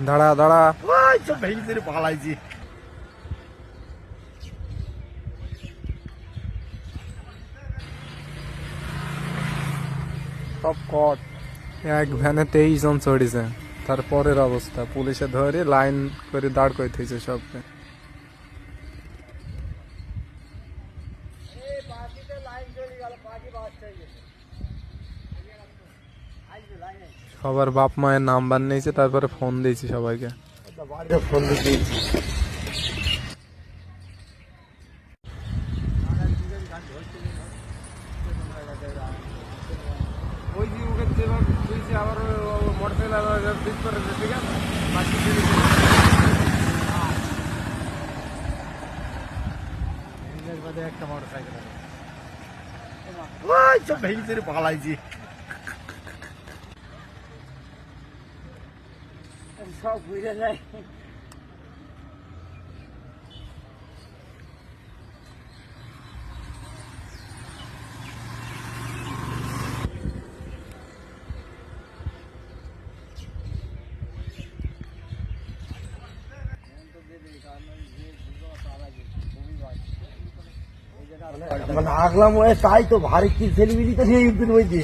দাঁড়া দাঁড়া, ওই সব ভেঙে তেরে পালাইছি। সব কট। এক ভ্যানে 23 জন চড়িছে। তারপরের অবস্থা, পুলিশে ধরে লাইন করে দাঁড় করে দিয়েছে সবকে। সবার বাপ মায়ের নাম্বার নিয়েছে, তারপরে ফোন দিয়েছি সবাইকে। বাড়িতে ফোন দিয়েছি। ওই যে ওকে যেভাবে দিয়েছি, আবার মোটরসাইকেল ঠিক করে ঠিক আছে। একটা মোটরসাইকেল ওই সব ভেঙে তেরে পালাইছি। সব বুঝে যায়। মানে আগলাম হয়ে তাই তো ভারী কি ছেলেমিলি তো নিয়ে ইউপির বইতে।